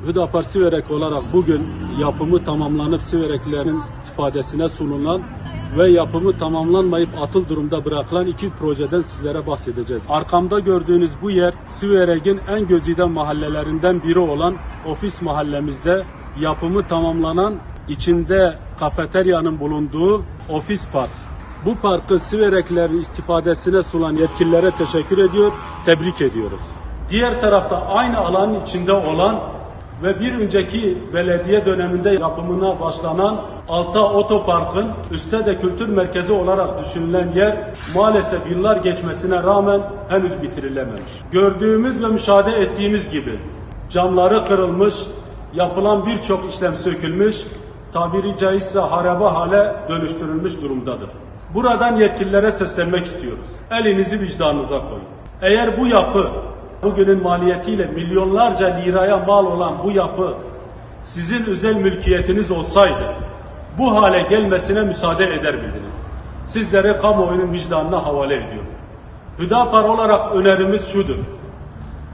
Hüdapar Siverek olarak bugün yapımı tamamlanıp Sivereklilerin istifadesine sunulan ve yapımı tamamlanmayıp atıl durumda bırakılan iki projeden sizlere bahsedeceğiz. Arkamda gördüğünüz bu yer Siverek'in en gözide mahallelerinden biri olan ofis mahallemizde yapımı tamamlanan, içinde kafeteryanın bulunduğu ofis park. Bu parkı Sivereklilerin istifadesine sunan yetkililere teşekkür ediyor, tebrik ediyoruz. Diğer tarafta aynı alanın içinde olan ve bir önceki belediye döneminde yapımına başlanan Alta Otopark'ın üstte de kültür merkezi olarak düşünülen yer maalesef yıllar geçmesine rağmen henüz bitirilememiş. Gördüğümüz ve müşahede ettiğimiz gibi camları kırılmış, yapılan birçok işlem sökülmüş, tabiri caizse harabe hale dönüştürülmüş durumdadır. Buradan yetkililere seslenmek istiyoruz. Elinizi vicdanınıza koyun. Eğer bu yapı bugünün maliyetiyle milyonlarca liraya mal olan bu yapı sizin özel mülkiyetiniz olsaydı bu hale gelmesine müsaade eder miydiniz? Sizlere kamuoyunun vicdanına havale ediyorum. Hüdapar olarak önerimiz şudur.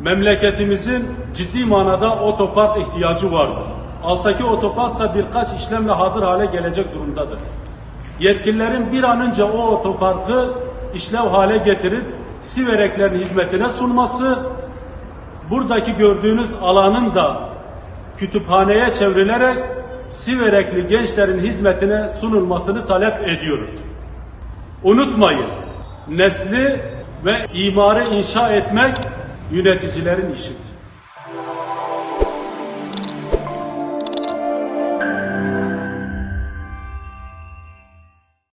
Memleketimizin ciddi manada otopark ihtiyacı vardır. Alttaki otopark da birkaç işlemle hazır hale gelecek durumdadır. Yetkililerin bir an önce o otoparkı işlev hale getirip Sivereklerin hizmetine sunması, buradaki gördüğünüz alanın da kütüphaneye çevrilerek Siverekli gençlerin hizmetine sunulmasını talep ediyoruz. Unutmayın, nesli ve imarı inşa etmek yöneticilerin işidir.